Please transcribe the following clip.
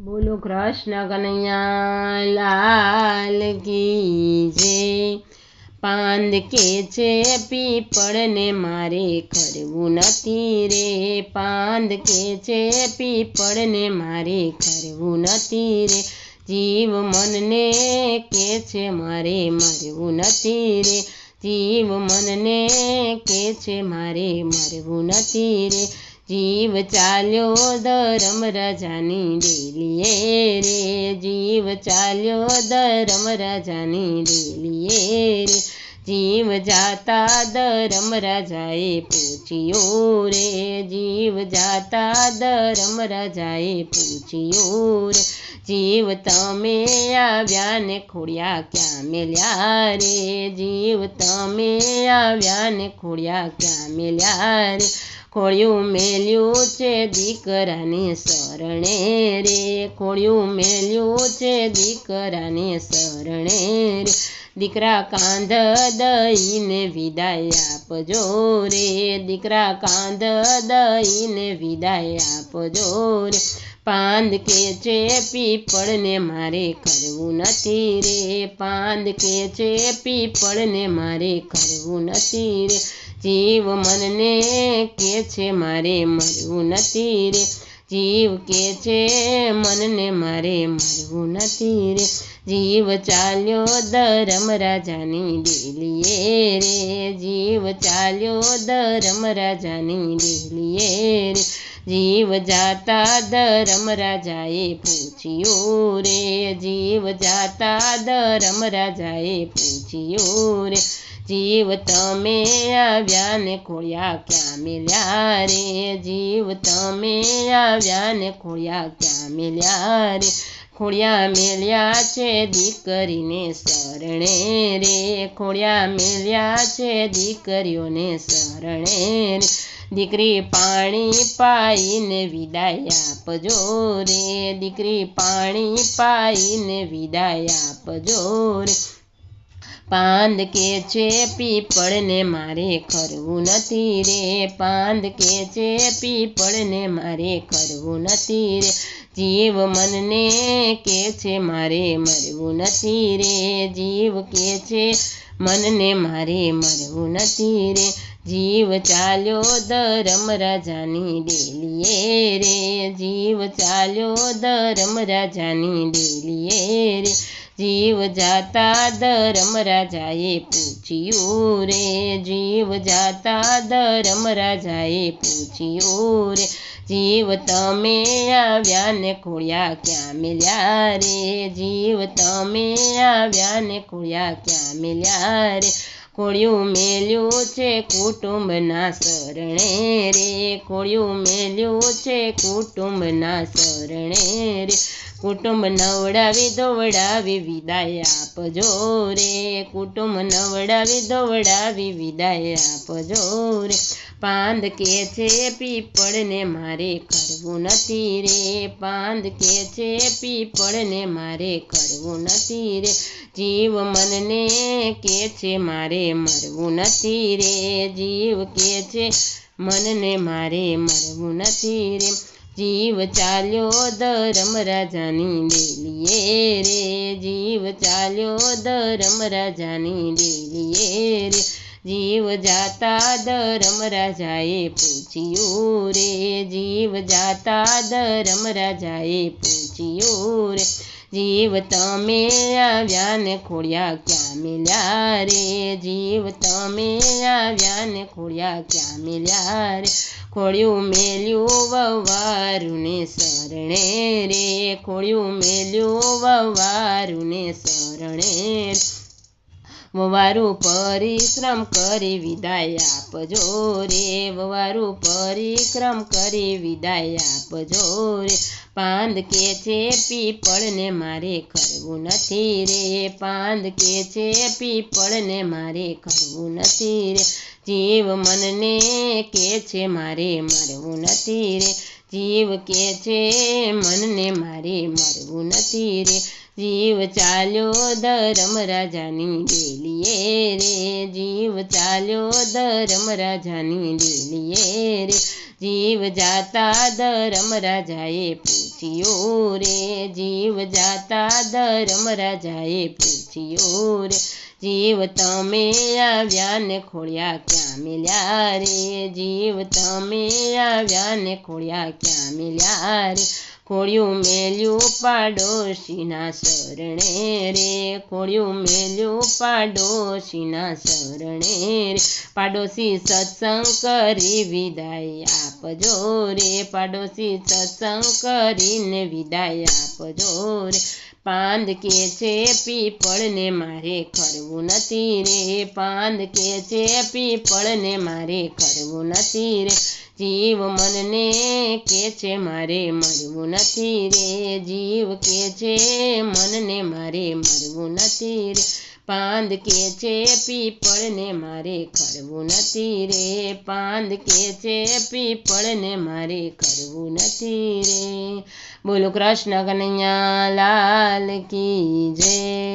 बोलो कृष्ण कन्हैया लाल की जय। પાંદ કે છે પીપળને મારે કરવું નથી રે, પાંદ કે છે પીપળને મારે કરવું નથી રે, જીવ મનને કે છે મારે મરવું નથી રે, જીવ મનને કે છે મારે મરવું નથી રે, જીવ ચાલ્યો ધર્મ રાજાની ડેલીએ રે, જીવ ચાલ્યો ધર્મ રાજાની ડેલીએ રે, જીવ જાતા ધર્મ રાજાએ પૂછ્યું રે, જીવ જાતા ધર્મ રાજાએ પૂછ્યું રે, જીવ તમે આવ્યા ને ખોડ્યા ક્યાં મેલ્યા રે, જીવ તમે આવ્યા ને ખોડ્યા ક્યાં મેલ્યા રે, ખોળ્યું મેલ્યું છે દીકરાને શરણે રે, ખોળ્યું મેલ્યું છે દીકરાને શરણે રે, દીકરા કાંધ દઈને વિદાય આપજો રે, દીકરા કાંધ દઈને વિદાય આપજો રે, પાંદ કે છે પીપળને મારે કરવું નથી રે, પાંદ કે છે પીપળને મારે કરવું નથી રે, જીવ મનને કે છે મારે મરવું નથી રે, જીવ કે છે મનને મારે મરવું નથી રે, જીવ ચાલ્યો ધર્મ રાજાની ડેલીએ રે, જીવ ચાલ્યો ધર્મ રાજાની ડેલીએ રે, જીવ જાતા ધર્મ રાજાએ પૂછ્યું રે, જીવ જાતા ધર્મ રાજાએ પૂછ્યું રે, જીવ તમે આવ્યા ને ખોળ્યા ક્યાં મેલ્યા રે, જીવ તમે આવ્યા ને ખોળ્યા ક્યાં મેલ્યા રે, ખોળ્યા મેલ્યા છે દીકરીને શરણે રે, ખોળ્યા મેલ્યા છે દીકરીઓને શરણે રે, દીકરી પાણી પાઈને વિદાય આપજો રે, દીકરી પાણી પાઈને વિદાય આપજો રે, પાંદ કે છે પીપળને મારે કરવું નથી રે, પાંદ કે છે પીપળને મારે કરવું નથી રે, જીવ મનને કે છે મારે મરવું નથી રે, જીવ કે છે મનને મારે મરવું નથી રે, જીવ ચાલ્યો ધર્મ રાજાની ડેલીએ રે, જીવ ચાલ્યો ધર્મ રાજાની ડેલીએ રે, જીવ જાતા ધર્મ રાજાએ પૂછ્યું રે, જીવ જાતા ધર્મ રાજાએ પૂછ્યું રે, જીવ તમે આવ્યા ને ખોળ્યા ક્યાં મેલ્યા રે, જીવ તમે આવ્યા ને ખોળ્યા ક્યાં મેલ્યા રે, ખોળ્યું મેલ્યું છે કુટુંબના શરણે રે, ખોળ્યું મેલ્યું છે કુટુંબના શરણે રે, કુટુંબ નવડાવી ધોવડાવી વિદાય આપજો રે, કુટુંબ નવડાવી ધોવડાવી વિદાય આપજો રે, પાંદ કે છે પીપળને મારે કરવું નથી રે, પાંદ કે છે પીપળને મારે કરવું નથી રે, જીવ મનને કે છે મારે મરવું નથી રે, જીવ કે છે મનને મારે મરવું નથી રે, જીવ ચાલ્યો ધર્મ રાજાની ડેલીએ રે, જીવ ચાલ્યો ધર્મ રાજાની ડેલીએ રે, જીવ જાતા ધર્મ રાજાએ પૂછ્યું રે, જીવ જાતા ધર્મ રાજાએ પૂછ્યું રે, જીવ તમે આવ્યા ને ખોળ્યા ક્યાં મેલ્યા રે, જીવ તમે આવ્યા ને ખોળ્યા ક્યાં મેલ્યા રે, ખોળ્યું મેલ્યું વવારુને શરણે રે, ખોળ્યું મેલ્યું વવારુને શરણે રે, વવારું પરિશ્રમ કરી વિદાય આપજો રે, વવારું પરિશ્રમ કરી વિદાય આપજો રે, પાંદ કે છે પીપળને મારે કરવું નથી રે, પાંદ કે છે પીપળને મારે કરવું નથી રે, જીવ મનને કે છે મારે મરવું નથી રે, જીવ કે છે મનને મારે મરવું નથી રે, જીવ ચાલ્યો ધર્મ રાજાની ડેલીએ રે, જીવ ચાલ્યો ધર્મ રાજાની ડેલીએ રે, જીવ જાતા ધર્મ રાજાએ પૂછ્યું પૂછ્યું રે, જીવ જાતા ધર્મરાજાએ પૂછ્યું રે, જીવ તમે આવ્યા ને ખોળ્યા ક્યાં મેલ્યા રે, જીવ તમે આવ્યા ને ખોળ્યા ક્યાં મેલ્યા રે, ખોળ્યું મેલ્યું પાડોશીના શરણે રે, ખોળ્યું મેલ્યું પાડોશીના શરણે રે, પાડોશી સત્સંગ કરી વિદાય આપજો રે, પાડોશી સત્સંગ કરીને વિદાય આપજો રે, પાંદ કે છે પીપળને મારે ખરવું નથી રે, પાંદ કે છે પીપળને મારે ખરવું નથી રે, જીવ મનને કે છે મારે મરવું નથી રે, જીવ કે છે મનને મારે મરવું નથી રે, પાંદ કે છે પીપળને મારે ખરવું નથી રે, પાંદ કે છે પીપળને મારે ખરવું નથી રે। બોલો કૃષ્ણ કનૈયા લાલ કી જય।